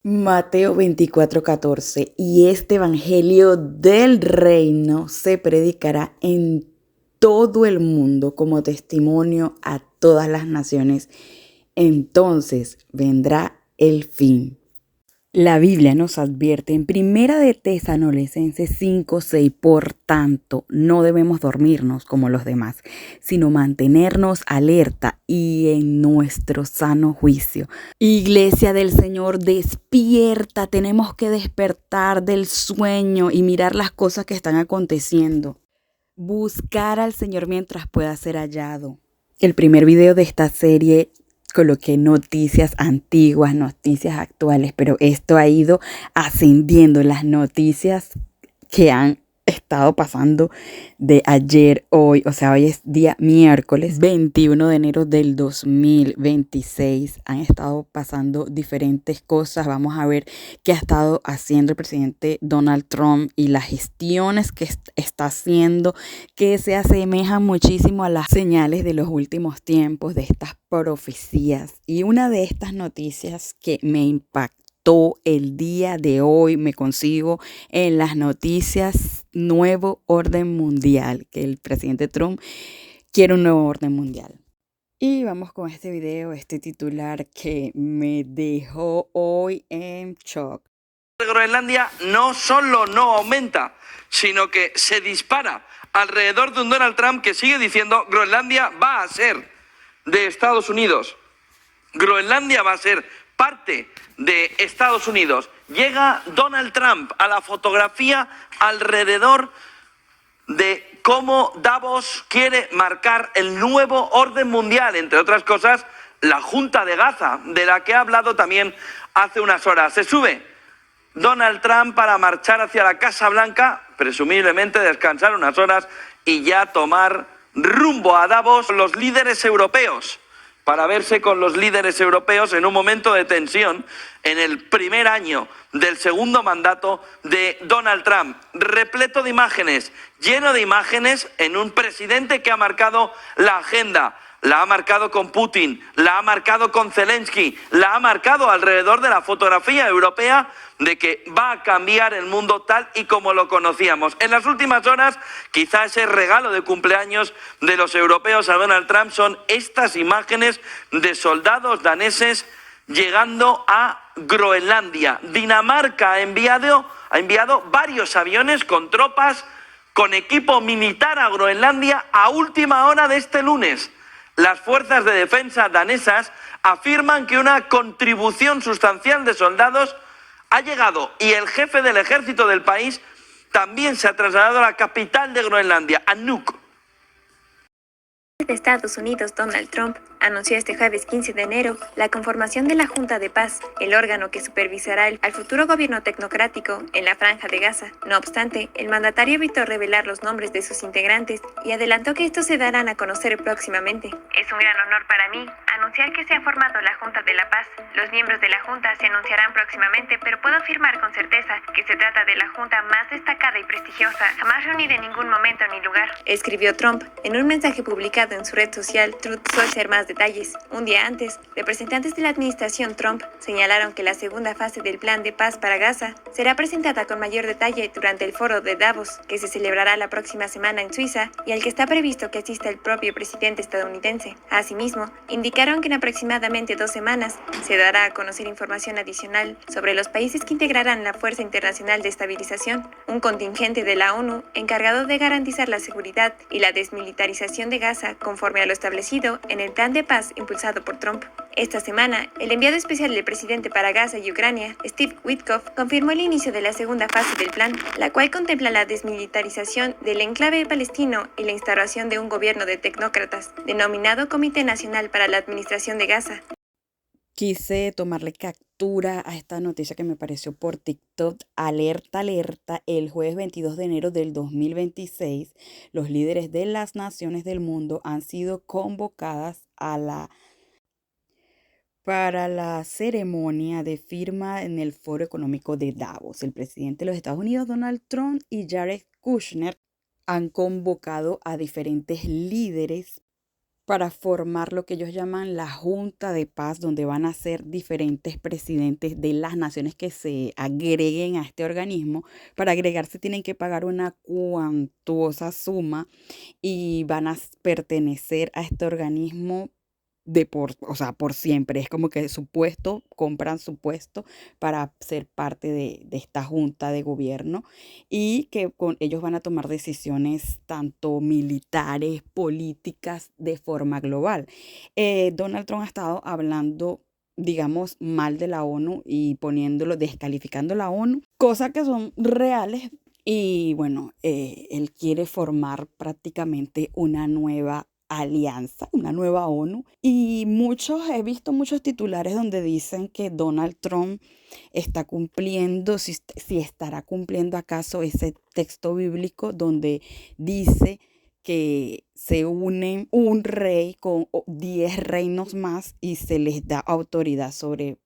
Mateo 24:14. Y este evangelio del reino se predicará en todo el mundo como testimonio a todas las naciones. Entonces vendrá el fin. La Biblia nos advierte en Primera de Tesalonicenses 5:6, por tanto, no debemos dormirnos como los demás, sino mantenernos alerta y en nuestro sano juicio. Iglesia del Señor, despierta, tenemos que despertar del sueño y mirar las cosas que están aconteciendo. Buscar al Señor mientras pueda ser hallado. El primer video de esta serie coloqué noticias antiguas, noticias actuales, pero esto ha ido ascendiendo. Las noticias que han estado pasando de ayer, hoy, o sea, hoy es día miércoles 21 de enero del 2026. Han estado pasando diferentes cosas. Vamos a ver qué ha estado haciendo el presidente Donald Trump y las gestiones que está haciendo, que se asemejan muchísimo a las señales de los últimos tiempos, de estas profecías. Y una de estas noticias que me impactó el día de hoy, me consigo en las noticias, nuevo orden mundial, que el presidente Trump quiere un nuevo orden mundial. Y vamos con este video, este titular que me dejó hoy en shock. Groenlandia no solo no aumenta, sino que se dispara alrededor de un Donald Trump que sigue diciendo Groenlandia va a ser de Estados Unidos. Groenlandia va a ser parte de Estados Unidos. Llega Donald Trump a la fotografía alrededor de cómo Davos quiere marcar el nuevo orden mundial, entre otras cosas, la Junta de Gaza, de la que ha hablado también hace unas horas. Se sube Donald Trump para marchar hacia la Casa Blanca, presumiblemente descansar unas horas y ya tomar rumbo a Davos con los líderes europeos, para verse con los líderes europeos en un momento de tensión en el primer año del segundo mandato de Donald Trump, repleto de imágenes, lleno de imágenes en un presidente que ha marcado la agenda. La ha marcado con Putin, la ha marcado con Zelensky, la ha marcado alrededor de la fotografía europea de que va a cambiar el mundo tal y como lo conocíamos. En las últimas horas, quizá ese regalo de cumpleaños de los europeos a Donald Trump son estas imágenes de soldados daneses llegando a Groenlandia. Dinamarca ha enviado varios aviones con tropas, con equipo militar a Groenlandia a última hora de este lunes. Las fuerzas de defensa danesas afirman que una contribución sustancial de soldados ha llegado y el jefe del ejército del país también se ha trasladado a la capital de Groenlandia, a Nuuk. El presidente de Estados Unidos, Donald Trump, anunció este jueves 15 de enero la conformación de la Junta de Paz, el órgano que supervisará al futuro gobierno tecnocrático en la Franja de Gaza. No obstante, el mandatario evitó revelar los nombres de sus integrantes y adelantó que estos se darán a conocer próximamente. Es un gran honor para mí anunciar que se ha formado la Junta de la Paz. Los miembros de la Junta se anunciarán próximamente, pero puedo afirmar con certeza que se trata de la Junta más destacada y prestigiosa, jamás reunida en ningún momento ni lugar, escribió Trump en un mensaje publicado en su red social Truth Social. Más detalles. Un día antes, representantes de la administración Trump señalaron que la segunda fase del plan de paz para Gaza será presentada con mayor detalle durante el foro de Davos, que se celebrará la próxima semana en Suiza y al que está previsto que asista el propio presidente estadounidense. Asimismo, indicaron que en aproximadamente 2 semanas se dará a conocer información adicional sobre los países que integrarán la Fuerza Internacional de Estabilización, un contingente de la ONU encargado de garantizar la seguridad y la desmilitarización de Gaza conforme a lo establecido en el plan de paz impulsado por Trump. Esta semana, el enviado especial del presidente para Gaza y Ucrania, Steve Witkoff, confirmó el inicio de la segunda fase del plan, la cual contempla la desmilitarización del enclave palestino y la instauración de un gobierno de tecnócratas, denominado Comité Nacional para la Administración de Gaza. Quise tomarle captura a esta noticia que me apareció por TikTok. Alerta, alerta. El jueves 22 de enero del 2026, los líderes de las naciones del mundo han sido convocadas para la ceremonia de firma en el Foro Económico de Davos. El presidente de los Estados Unidos, Donald Trump, y Jared Kushner han convocado a diferentes líderes para formar lo que ellos llaman la Junta de Paz, donde van a ser diferentes presidentes de las naciones que se agreguen a este organismo. Para agregarse tienen que pagar una cuantuosa suma y van a pertenecer a este organismo por siempre. Es como que su puesto, compran su puesto para ser parte de esta junta de gobierno y que con ellos van a tomar decisiones tanto militares, políticas, de forma global. Donald Trump ha estado hablando, digamos, mal de la ONU y descalificando la ONU, cosas que son reales. Y bueno, él quiere formar prácticamente una nueva alianza, una nueva ONU. Y he visto muchos titulares donde dicen que Donald Trump está cumpliendo, si estará cumpliendo acaso ese texto bíblico donde dice que se unen un rey con 10 reinos más y se les da autoridad sobre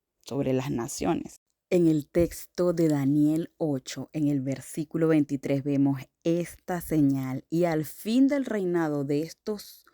las naciones. En el texto de Daniel 8, en el versículo 23, vemos esta señal. Y al fin del reinado de estos,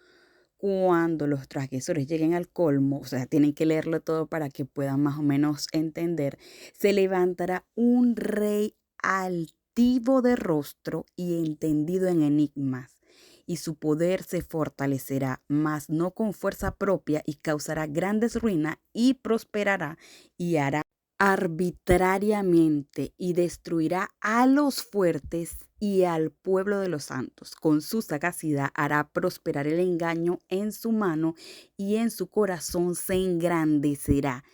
cuando los transgresores lleguen al colmo, o sea, tienen que leerlo todo para que puedan más o menos entender, se levantará un rey altivo de rostro y entendido en enigmas, y su poder se fortalecerá, mas no con fuerza propia, y causará grandes ruinas, y prosperará, y hará arbitrariamente, y destruirá a los fuertes y al pueblo de los santos. Con su sagacidad hará prosperar el engaño en su mano, y en su corazón se engrandecerá,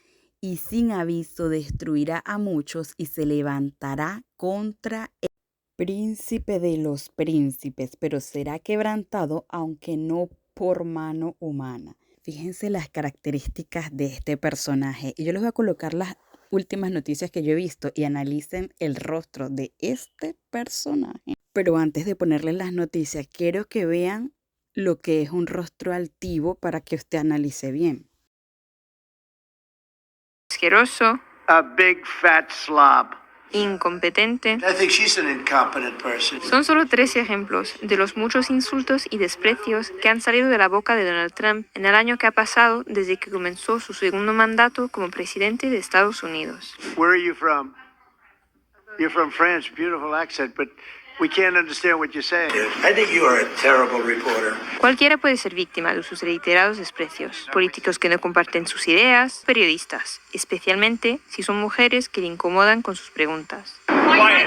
y sin aviso destruirá a muchos, y se levantará contra el príncipe de los príncipes, pero será quebrantado, aunque no por mano humana. Fíjense las características de este personaje, y yo les voy a colocar las últimas noticias que yo he visto y analicen el rostro de este personaje. Pero antes de ponerles las noticias, quiero que vean lo que es un rostro altivo para que usted analice bien. Asqueroso, A big fat slob. incompetente. I think she's an incompetent person. Son solo 3 ejemplos de los muchos insultos y desprecios que han salido de la boca de Donald Trump en el año que ha pasado desde que comenzó su segundo mandato como presidente de Estados Unidos. Where are you from? You're from France. Beautiful accent, but we can't understand what you're saying. I think you are a terrible reporter. Cualquiera puede ser víctima de sus reiterados desprecios. Políticos que no comparten sus ideas, periodistas, especialmente si son mujeres que le incomodan con sus preguntas. Una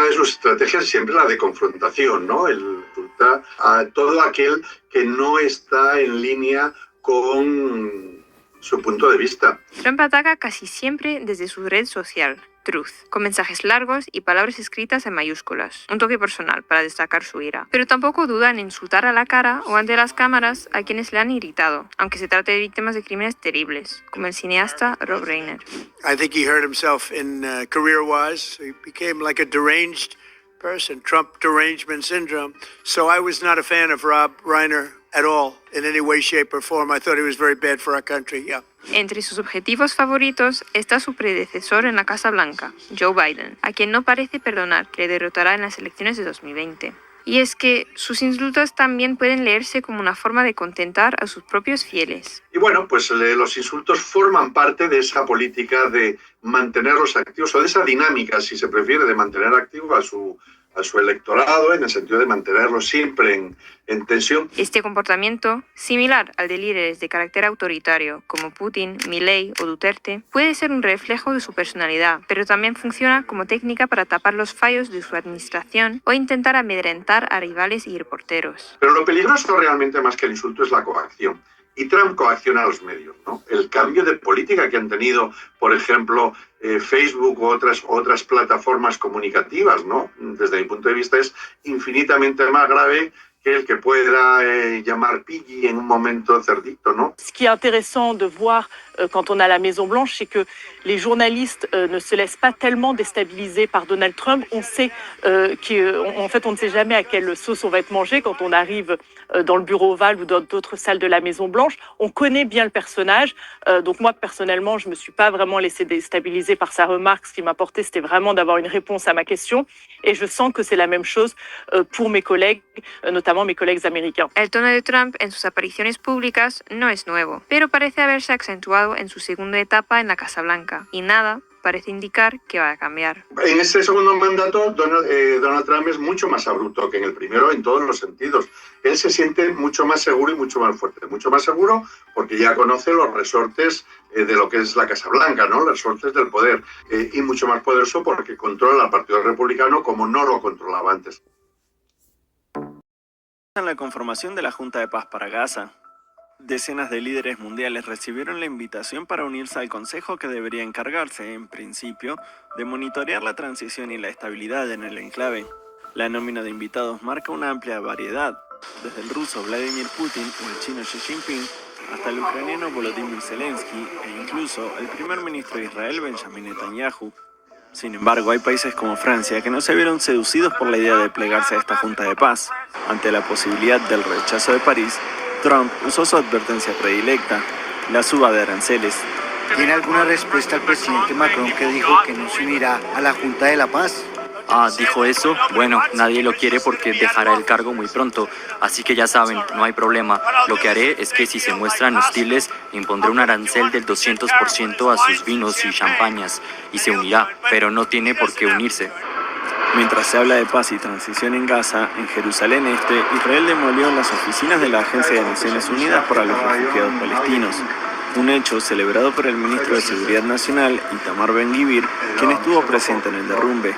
de sus estrategias es siempre la de confrontación, ¿no? El insultar a todo aquel que no está en línea con su punto de vista. Trump ataca casi siempre desde su red social, Truth, con mensajes largos y palabras escritas en mayúsculas, un toque personal para destacar su ira. Pero tampoco duda en insultar a la cara o ante las cámaras a quienes le han irritado, aunque se trate de víctimas de crímenes terribles, como el cineasta Rob Reiner. I think he hurt himself in career-wise. He became like a deranged person, Trump derangement syndrome. So I was not a fan of Rob Reiner at all, in any way, shape or form. I thought he was very bad for our country, yeah. Entre sus objetivos favoritos está su predecesor en la Casa Blanca, Joe Biden, a quien no parece perdonar que le derrotará en las elecciones de 2020. Y es que sus insultos también pueden leerse como una forma de contentar a sus propios fieles. Y bueno, pues los insultos forman parte de esa política de mantenerlos activos, o de esa dinámica, si se prefiere, de mantener activo a su electorado, en el sentido de mantenerlo siempre en tensión. Este comportamiento, similar al de líderes de carácter autoritario como Putin, Milei o Duterte, puede ser un reflejo de su personalidad, pero también funciona como técnica para tapar los fallos de su administración o intentar amedrentar a rivales y reporteros. Pero lo peligroso realmente, más que el insulto, es la coacción. Y Trump coacciona a los medios, ¿no? El cambio de política que han tenido, por ejemplo, Facebook u otras plataformas comunicativas, ¿no? Desde mi punto de vista es infinitamente más grave que el que pueda llamar Piggy en un momento cerdito, ¿no? Ce qui est intéressant de voir quand on a la Maison Blanche, c'est que les journalistes ne se laissent pas tellement déstabiliser par Donald Trump. On sait qu'en fait, on ne sait jamais à quelle sauce on va être mangé quand on arrive dans le bureau ovale ou dans d'autres salles de la Maison Blanche. On connaît bien le personnage. Donc moi, personnellement, je me suis pas vraiment laissé déstabiliser par sa remarque. Ce qui m'apportait, c'était vraiment d'avoir une réponse à ma question. Et je sens que c'est la même chose pour mes collègues, notamment mes collègues américains. El tono de Trump en sus apariciones públicas no es nuevo, pero parece haberse acentuado en su segunda etapa en la Casa Blanca. Y nada parece indicar que va a cambiar. En este segundo mandato, Donald Trump es mucho más abrupto que en el primero en todos los sentidos. Él se siente mucho más seguro y mucho más fuerte. Mucho más seguro porque ya conoce los resortes de lo que es la Casa Blanca, ¿no? Los resortes del poder. Y mucho más poderoso porque controla al Partido Republicano como no lo controlaba antes. En la conformación de la Junta de Paz para Gaza, decenas de líderes mundiales recibieron la invitación para unirse al Consejo que debería encargarse, en principio, de monitorear la transición y la estabilidad en el enclave. La nómina de invitados marca una amplia variedad, desde el ruso Vladimir Putin o el chino Xi Jinping, hasta el ucraniano Volodymyr Zelensky e incluso el primer ministro de Israel Benjamin Netanyahu. Sin embargo, hay países como Francia que no se vieron seducidos por la idea de plegarse a esta Junta de Paz. Ante la posibilidad del rechazo de París, Trump usó su advertencia predilecta, la suba de aranceles. ¿Tiene alguna respuesta al presidente Macron que dijo que no se unirá a la Junta de la Paz? Dijo eso. Bueno, nadie lo quiere porque dejará el cargo muy pronto. Así que ya saben, no hay problema. Lo que haré es que si se muestran hostiles, impondré un arancel del 200% a sus vinos y champañas. Y se unirá, pero no tiene por qué unirse. Mientras se habla de paz y transición en Gaza, en Jerusalén Este, Israel demolió las oficinas de la Agencia de Naciones Unidas para los Refugiados Palestinos. Un hecho celebrado por el ministro de Seguridad Nacional, Itamar Ben-Gvir, quien estuvo presente en el derrumbe.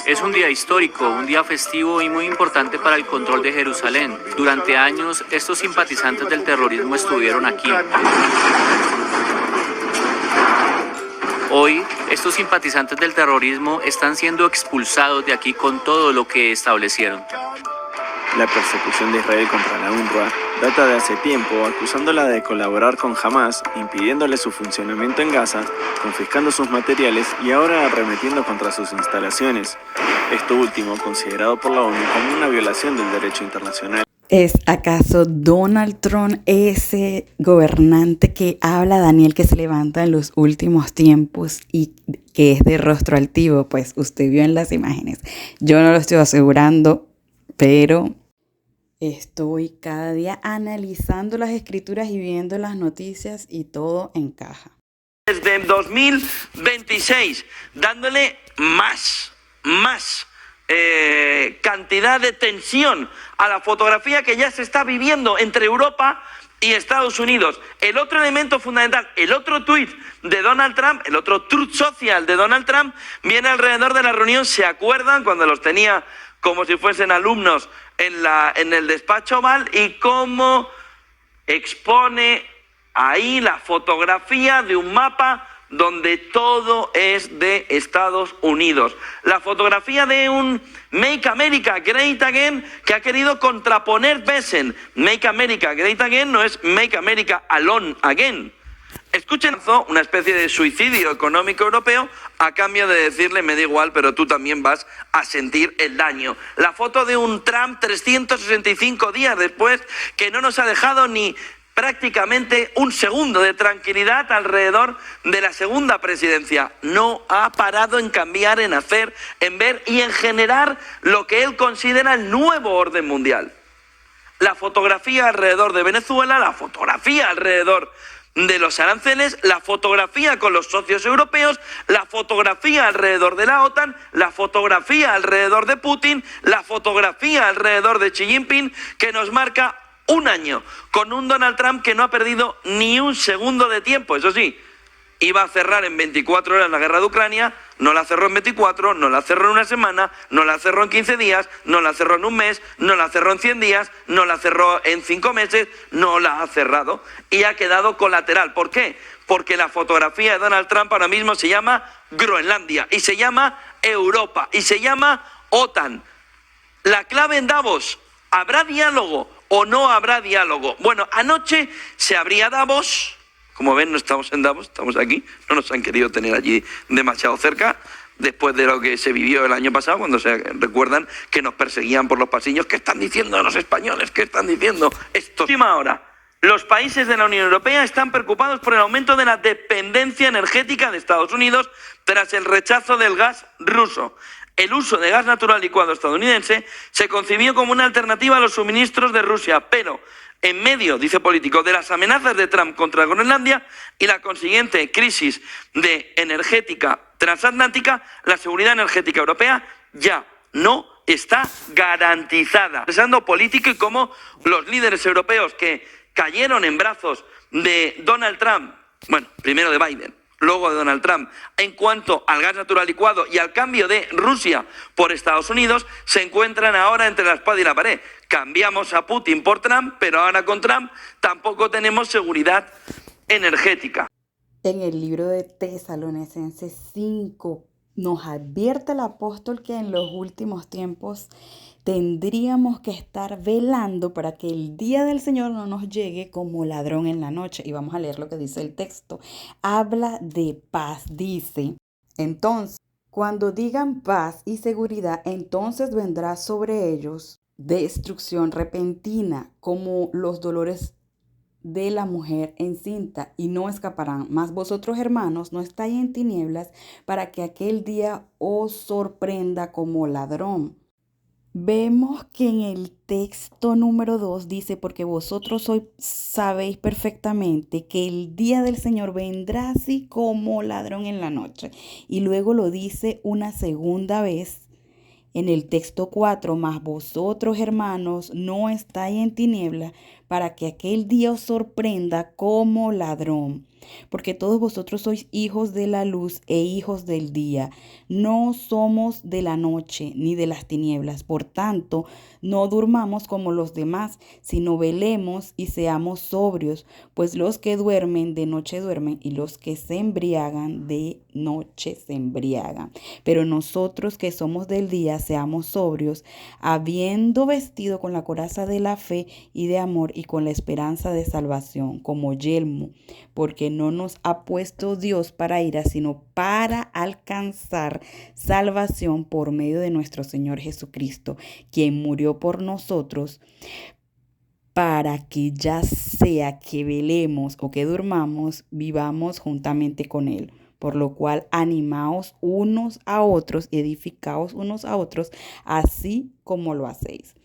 Es un día histórico, un día festivo y muy importante para el control de Jerusalén. Durante años, estos simpatizantes del terrorismo estuvieron aquí. Hoy, estos simpatizantes del terrorismo están siendo expulsados de aquí con todo lo que establecieron. La persecución de Israel contra la UNRWA data de hace tiempo, acusándola de colaborar con Hamas, impidiéndole su funcionamiento en Gaza, confiscando sus materiales y ahora arremetiendo contra sus instalaciones. Esto último considerado por la ONU como una violación del derecho internacional. ¿Es acaso Donald Trump ese gobernante que habla Daniel que se levanta en los últimos tiempos y que es de rostro altivo? Pues usted vio en las imágenes. Yo no lo estoy asegurando, pero estoy cada día analizando las escrituras y viendo las noticias y todo encaja. Desde 2026, dándole más cantidad de tensión a la fotografía que ya se está viviendo entre Europa y Estados Unidos. El otro elemento fundamental, el otro tuit de Donald Trump, el otro truth social de Donald Trump, viene alrededor de la reunión. ¿Se acuerdan cuando los tenía como si fuesen alumnos en el despacho oval y cómo expone ahí la fotografía de un mapa donde todo es de Estados Unidos? La fotografía de un Make America Great Again que ha querido contraponer Besen. Make America Great Again no es Make America Alone Again. Escuchen, una especie de suicidio económico europeo a cambio de decirle me da igual, pero tú también vas a sentir el daño. La foto de un Trump 365 días después que no nos ha dejado ni prácticamente un segundo de tranquilidad alrededor de la segunda presidencia. No ha parado en cambiar, en hacer, en ver y en generar lo que él considera el nuevo orden mundial. La fotografía alrededor de Venezuela, la fotografía alrededor de los aranceles, la fotografía con los socios europeos, la fotografía alrededor de la OTAN, la fotografía alrededor de Putin, la fotografía alrededor de Xi Jinping, que nos marca un año con un Donald Trump que no ha perdido ni un segundo de tiempo. Eso sí, iba a cerrar en 24 horas la guerra de Ucrania, no la cerró en 24, no la cerró en una semana, no la cerró en 15 días, no la cerró en un mes, no la cerró en 100 días, no la cerró en 5 meses, no la ha cerrado y ha quedado colateral. ¿Por qué? Porque la fotografía de Donald Trump ahora mismo se llama Groenlandia y se llama Europa y se llama OTAN. La clave en Davos, ¿habrá diálogo o no habrá diálogo? Bueno, anoche se abría Davos Como ven, no estamos en Davos, estamos aquí. No nos han querido tener allí demasiado cerca, después de lo que se vivió el año pasado, cuando se recuerdan que nos perseguían por los pasillos. ¿Qué están diciendo los españoles? ¿Qué están diciendo estos? Última hora. Los países de la Unión Europea están preocupados por el aumento de la dependencia energética de Estados Unidos tras el rechazo del gas ruso. El uso de gas natural licuado estadounidense se concibió como una alternativa a los suministros de Rusia, pero en medio, dice Político, de las amenazas de Trump contra Groenlandia y la consiguiente crisis energética transatlántica, la seguridad energética europea ya no está garantizada. Pensando político y cómo los líderes europeos que cayeron en brazos de Donald Trump, bueno, primero de Biden, luego de Donald Trump, en cuanto al gas natural licuado y al cambio de Rusia por Estados Unidos, se encuentran ahora entre la espada y la pared. Cambiamos a Putin por Trump, pero ahora con Trump tampoco tenemos seguridad energética. En el libro de Tesalonicenses 5 nos advierte el apóstol que en los últimos tiempos tendríamos que estar velando para que el día del Señor no nos llegue como ladrón en la noche. Y vamos a leer lo que dice el texto. Habla de paz, dice. Entonces, cuando digan paz y seguridad, entonces vendrá sobre ellos destrucción repentina, como los dolores de la mujer encinta, y no escaparán. Mas vosotros, hermanos, no estáis en tinieblas, para que aquel día os sorprenda como ladrón. Vemos que en el texto número 2 dice, porque vosotros sabéis perfectamente que el día del Señor vendrá así como ladrón en la noche. Y luego lo dice una segunda vez en el texto 4, mas vosotros, hermanos, no estáis en tinieblas, para que aquel día os sorprenda como ladrón. Porque todos vosotros sois hijos de la luz e hijos del día. No somos de la noche ni de las tinieblas. Por tanto, no durmamos como los demás, sino velemos y seamos sobrios. Pues los que duermen de noche duermen, y los que se embriagan de noche se embriagan. Pero nosotros que somos del día, seamos sobrios, habiendo vestido con la coraza de la fe y de amor y con la esperanza de salvación como yelmo, porque no nos ha puesto Dios para ira, sino para alcanzar salvación por medio de nuestro Señor Jesucristo, quien murió por nosotros, para que ya sea que velemos o que durmamos, vivamos juntamente con Él. Por lo cual, animaos unos a otros, edificaos unos a otros, así como lo hacéis.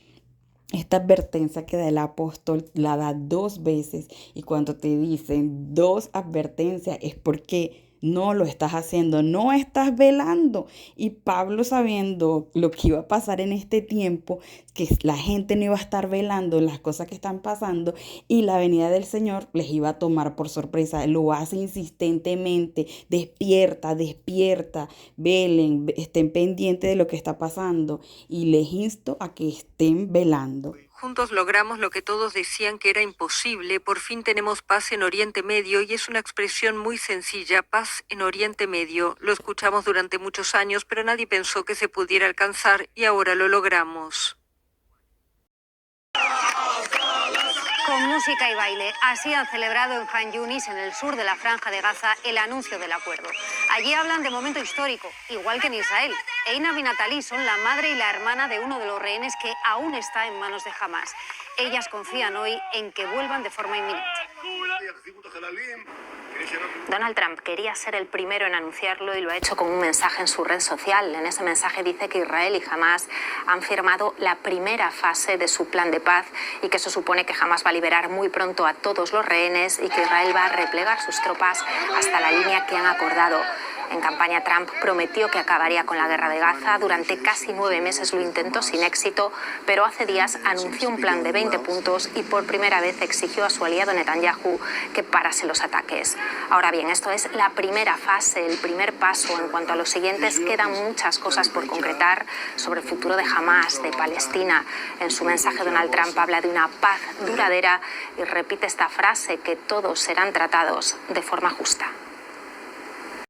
Esta advertencia que da el apóstol la da 2 veces, y cuando te dicen 2 advertencias es porque no lo estás haciendo, no estás velando. Y Pablo, sabiendo lo que iba a pasar en este tiempo, que la gente no iba a estar velando las cosas que están pasando y la venida del Señor les iba a tomar por sorpresa, lo hace insistentemente: despierta, despierta, velen, estén pendientes de lo que está pasando, y les insto a que estén velando. Juntos logramos lo que todos decían que era imposible. Por fin tenemos paz en Oriente Medio, y es una expresión muy sencilla: paz en Oriente Medio. Lo escuchamos durante muchos años, pero nadie pensó que se pudiera alcanzar, y ahora lo logramos. Con música y baile, así han celebrado en Han Yunis, en el sur de la Franja de Gaza, el anuncio del acuerdo. Allí hablan de momento histórico, igual que en Israel. Einab y Natalie son la madre y la hermana de uno de los rehenes que aún está en manos de Hamás. Ellas confían hoy en que vuelvan de forma inminente. Donald Trump quería ser el primero en anunciarlo y lo ha hecho con un mensaje en su red social. En ese mensaje dice que Israel y Hamás han firmado la primera fase de su plan de paz y que eso supone que Hamás va a liberar muy pronto a todos los rehenes y que Israel va a replegar sus tropas hasta la línea que han acordado. En campaña, Trump prometió que acabaría con la guerra de Gaza. Durante casi 9 meses lo intentó sin éxito, pero hace días anunció un plan de 20 puntos y por primera vez exigió a su aliado Netanyahu que parase los ataques. Ahora bien, esto es la primera fase, el primer paso. En cuanto a los siguientes, quedan muchas cosas por concretar sobre el futuro de Hamás, de Palestina. En su mensaje, Donald Trump habla de una paz duradera y repite esta frase: que todos serán tratados de forma justa.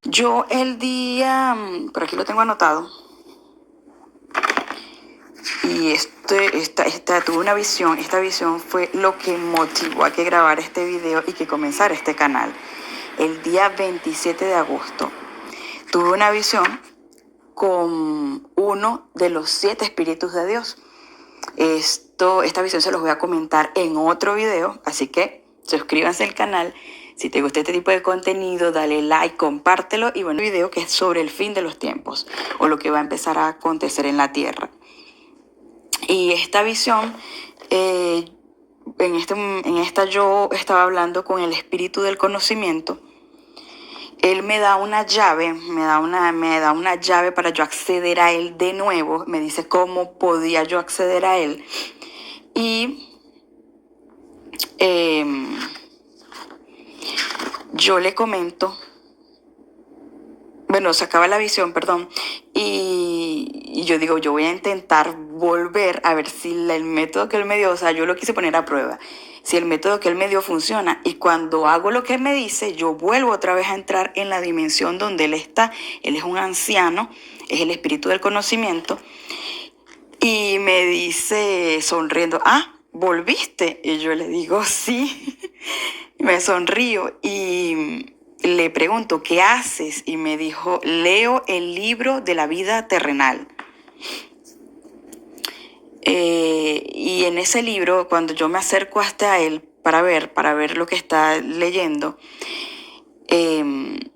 Yo el día, por aquí lo tengo anotado, tuve una visión. Esta visión fue lo que motivó a que grabara este video y que comenzara este canal. El día 27 de agosto tuve una visión con uno de los 7 espíritus de Dios. Esta visión se los voy a comentar en otro video, así que suscríbanse al canal. Si te gusta este tipo de contenido, dale like, compártelo. Y bueno, un video que es sobre el fin de los tiempos o lo que va a empezar a acontecer en la tierra. Y esta visión, en esta yo estaba hablando con el espíritu del conocimiento. Él me da una llave, me da una llave para yo acceder a él de nuevo. Me dice cómo podía yo acceder a él. Y yo le comento, bueno, se acaba la visión, perdón, y yo digo, yo voy a intentar volver a ver si el método que él me dio, o sea, yo lo quise poner a prueba, si el método que él me dio funciona. Y cuando hago lo que él me dice, yo vuelvo otra vez a entrar en la dimensión donde él está. Él es un anciano, es el espíritu del conocimiento, y me dice sonriendo, ¿volviste? Y yo le digo, sí. Me sonrío y le pregunto, ¿qué haces? Y me dijo, leo el libro de la vida terrenal. Y en ese libro, cuando yo me acerco hasta él para ver lo que está leyendo, él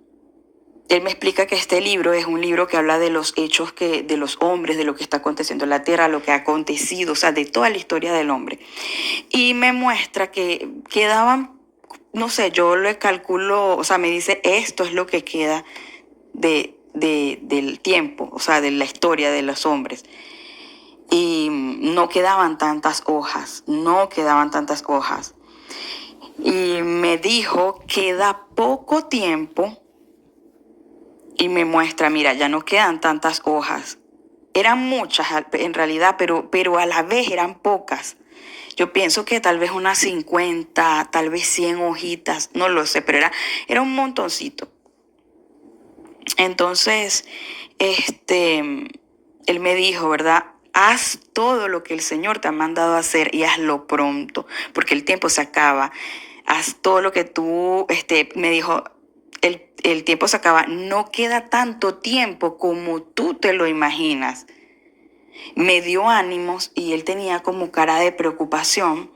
me explica que este libro es un libro que habla de los hechos de los hombres, de lo que está aconteciendo en la tierra, lo que ha acontecido, o sea, de toda la historia del hombre. Y me muestra que quedaban, no sé, yo le calculo, o sea, me dice, esto es lo que queda del tiempo, o sea, de la historia de los hombres. Y no quedaban tantas hojas. Y me dijo, queda poco tiempo. Y me muestra, mira, ya no quedan tantas hojas. Eran muchas en realidad, pero a la vez eran pocas. Yo pienso que tal vez unas 50, tal vez 100 hojitas, no lo sé, pero era un montoncito. Entonces, él me dijo, ¿verdad? Haz todo lo que el Señor te ha mandado a hacer y hazlo pronto, porque el tiempo se acaba. Haz todo lo que tú, me dijo, el tiempo se acaba. No queda tanto tiempo como tú te lo imaginas. Me dio ánimos y él tenía como cara de preocupación.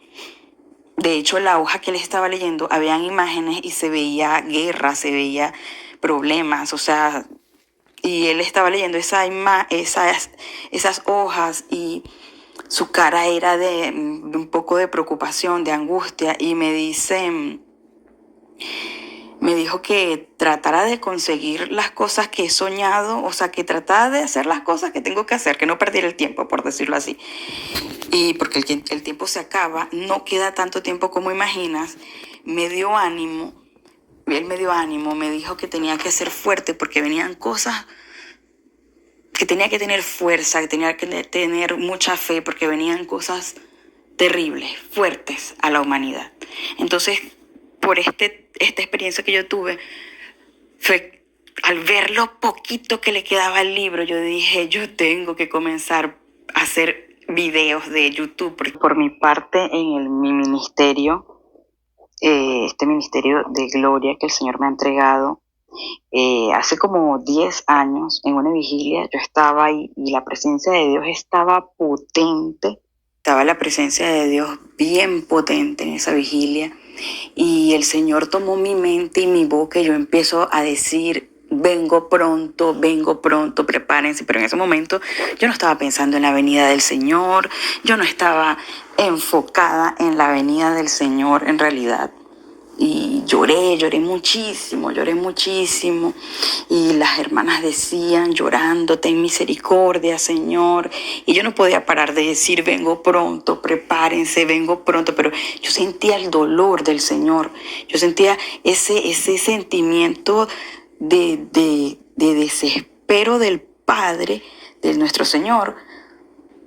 De hecho, la hoja que él estaba leyendo, habían imágenes y se veía guerra, se veía problemas, o sea, y él estaba leyendo esas hojas y su cara era de un poco de preocupación, de angustia, y me dijo que tratara de conseguir las cosas que he soñado, o sea, que tratara de hacer las cosas que tengo que hacer, que no perdiera el tiempo, por decirlo así. Y porque el tiempo se acaba, no queda tanto tiempo como imaginas. Me dio ánimo, me dijo que tenía que ser fuerte porque venían cosas, que tenía que tener fuerza, que tenía que tener mucha fe porque venían cosas terribles, fuertes a la humanidad. Entonces, por esta experiencia que yo tuve, fue al ver lo poquito que le quedaba al libro, yo dije, yo tengo que comenzar a hacer videos de YouTube. Por mi parte, en mi ministerio, este ministerio de gloria que el Señor me ha entregado, hace como 10 años, en una vigilia, yo estaba ahí y la presencia de Dios estaba potente. Estaba la presencia de Dios bien potente en esa vigilia. Y el Señor tomó mi mente y mi boca y yo empiezo a decir, vengo pronto, prepárense. Pero en ese momento yo no estaba pensando en la venida del Señor, yo no estaba enfocada en la venida del Señor en realidad. Y lloré muchísimo. Y las hermanas decían, llorando, ten misericordia, Señor. Y yo no podía parar de decir, vengo pronto, prepárense, vengo pronto. Pero yo sentía el dolor del Señor. Yo sentía ese sentimiento de desespero del Padre, de nuestro Señor.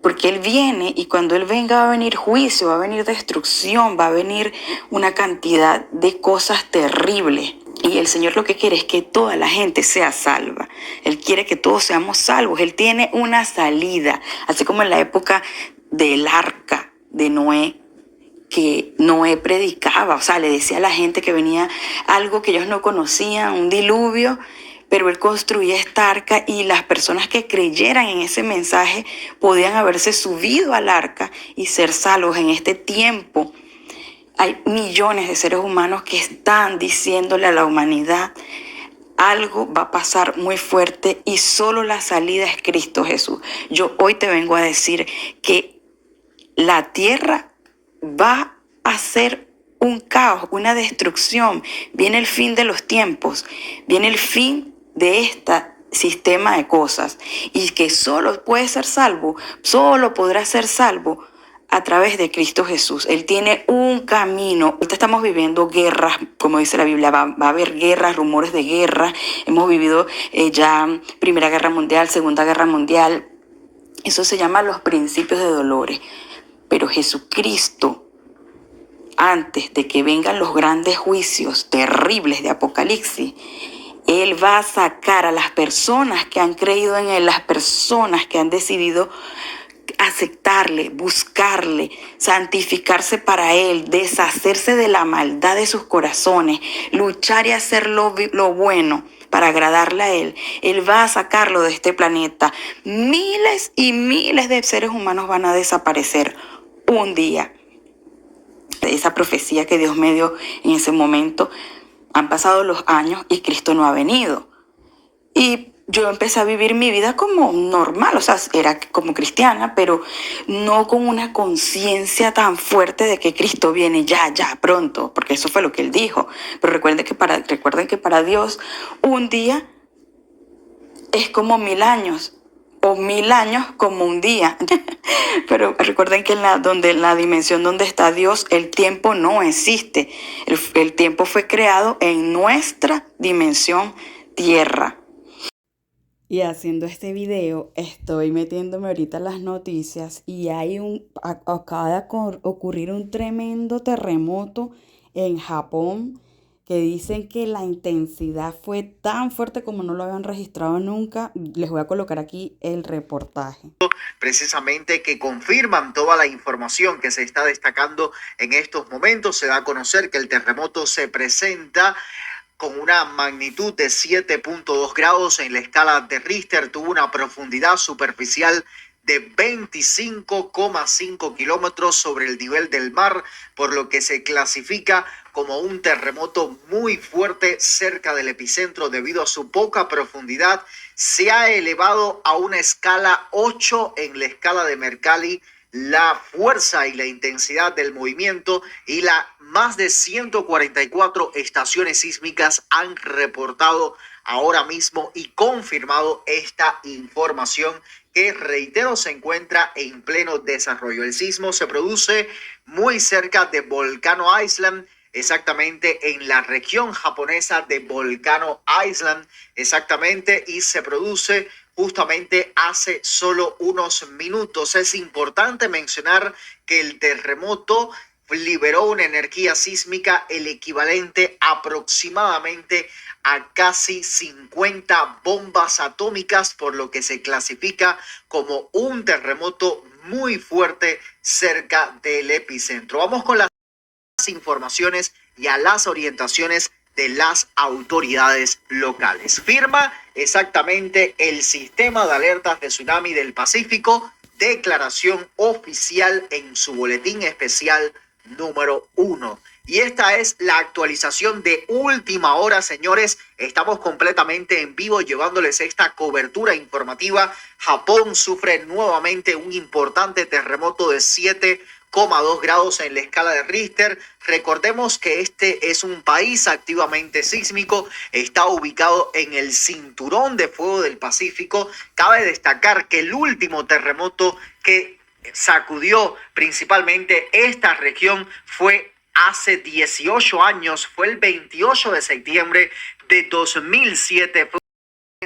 Porque Él viene y cuando Él venga va a venir juicio, va a venir destrucción, va a venir una cantidad de cosas terribles. Y el Señor lo que quiere es que toda la gente sea salva. Él quiere que todos seamos salvos. Él tiene una salida, así como en la época del arca de Noé, que Noé predicaba, o sea, le decía a la gente que venía algo que ellos no conocían, un diluvio, pero él construía esta arca y las personas que creyeran en ese mensaje podían haberse subido al arca y ser salvos. En este tiempo hay millones de seres humanos que están diciéndole a la humanidad: algo va a pasar muy fuerte y solo la salida es Cristo Jesús. Yo hoy te vengo a decir que la tierra va a ser un caos, una destrucción. Viene el fin de los tiempos, viene el fin de este sistema de cosas, y que solo puede ser salvo, solo podrá ser salvo a través de Cristo Jesús. Él tiene un camino. Ahorita estamos viviendo guerras, como dice la Biblia, va a haber guerras, rumores de guerra. Hemos vivido ya Primera Guerra Mundial, Segunda Guerra Mundial. Eso se llama los principios de dolores. Pero Jesucristo, antes de que vengan los grandes juicios terribles de Apocalipsis, Él va a sacar a las personas que han creído en Él, las personas que han decidido aceptarle, buscarle, santificarse para Él, deshacerse de la maldad de sus corazones, luchar y hacer lo bueno para agradarle a Él. Él va a sacarlo de este planeta. Miles y miles de seres humanos van a desaparecer un día. Esa profecía que Dios me dio en ese momento, han pasado los años y Cristo no ha venido. Y yo empecé a vivir mi vida como normal, o sea, era como cristiana, pero no con una conciencia tan fuerte de que Cristo viene ya, pronto, porque eso fue lo que Él dijo. Pero recuerden que para Dios un día es como 1000 años, o 1000 años como un día. Pero recuerden que en la dimensión donde está Dios, el tiempo no existe. El tiempo fue creado en nuestra dimensión tierra. Y haciendo este video, estoy metiéndome ahorita en las noticias y acaba de ocurrir un tremendo terremoto en Japón, que dicen que la intensidad fue tan fuerte como no lo habían registrado nunca. Les voy a colocar aquí el reportaje. Precisamente que confirman toda la información que se está destacando en estos momentos. Se da a conocer que el terremoto se presenta con una magnitud de 7.2 grados en la escala de Richter. Tuvo una profundidad superficial de 25,5 kilómetros sobre el nivel del mar, por lo que se clasifica como un terremoto muy fuerte cerca del epicentro debido a su poca profundidad. Se ha elevado a una escala 8 en la escala de Mercalli la fuerza y la intensidad del movimiento, y más de 144 estaciones sísmicas han reportado ahora mismo y confirmado esta información, que, reitero, se encuentra en pleno desarrollo. El sismo se produce muy cerca de Volcano Island, exactamente en la región japonesa de Volcano Island, exactamente, y se produce justamente hace solo unos minutos. Es importante mencionar que el terremoto liberó una energía sísmica el equivalente aproximadamente a casi 50 bombas atómicas, por lo que se clasifica como un terremoto muy fuerte cerca del epicentro. Vamos con las informaciones y a las orientaciones de las autoridades locales. Firma exactamente el Sistema de Alertas de Tsunami del Pacífico, declaración oficial en su boletín especial número 1. Y esta es la actualización de última hora, señores. Estamos completamente en vivo llevándoles esta cobertura informativa. Japón sufre nuevamente un importante terremoto de 7,2 grados en la escala de Richter. Recordemos que este es un país activamente sísmico, está ubicado en el cinturón de fuego del Pacífico. Cabe destacar que el último terremoto que sacudió principalmente esta región fue hace 18 años, fue el 28 de septiembre de 2007.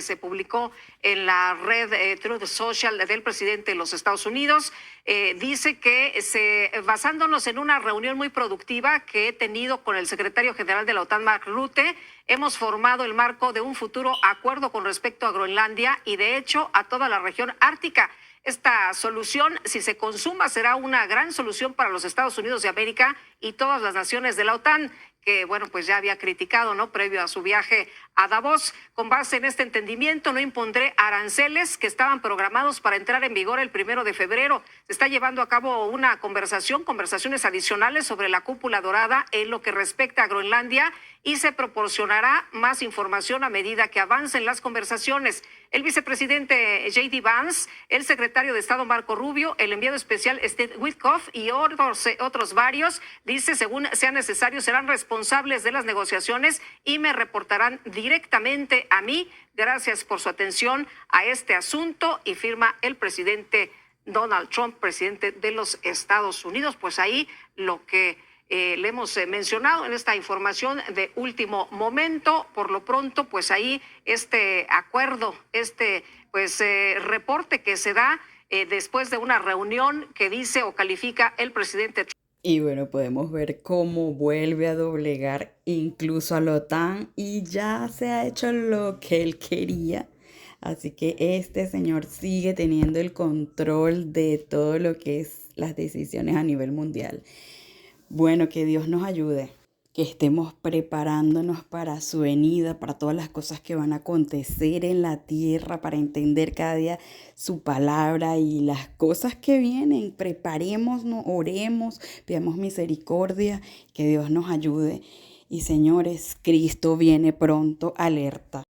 se publicó en la red Truth Social del presidente de los Estados Unidos. Dice que basándonos en una reunión muy productiva que he tenido con el secretario general de la OTAN, Mark Rutte, hemos formado el marco de un futuro acuerdo con respecto a Groenlandia y de hecho a toda la región ártica. Esta solución, si se consuma, será una gran solución para los Estados Unidos de América y todas las naciones de la OTAN, que, bueno, pues ya había criticado, ¿no?, previo a su viaje a Davos. Con base en este entendimiento, no impondré aranceles que estaban programados para entrar en vigor el 1 de febrero. Se está llevando a cabo una conversaciones adicionales sobre la cúpula dorada en lo que respecta a Groenlandia y se proporcionará más información a medida que avancen las conversaciones. El vicepresidente J.D. Vance, el secretario de Estado Marco Rubio, el enviado especial Steve Witkoff y otros varios, dice, según sea necesario, serán responsables de las negociaciones y me reportarán directamente a mí. Gracias por su atención a este asunto, y firma el presidente Donald Trump, presidente de los Estados Unidos. Pues ahí lo que le hemos mencionado en esta información de último momento. Por lo pronto, pues ahí este acuerdo, reporte que se da después de una reunión que dice o califica el presidente Trump. Y bueno, podemos ver cómo vuelve a doblegar incluso a la OTAN y ya se ha hecho lo que él quería. Así que este señor sigue teniendo el control de todo lo que es las decisiones a nivel mundial. Bueno, que Dios nos ayude, que estemos preparándonos para su venida, para todas las cosas que van a acontecer en la tierra, para entender cada día su palabra y las cosas que vienen. Preparémonos, oremos, pidamos misericordia, que Dios nos ayude. Y señores, Cristo viene pronto, alerta.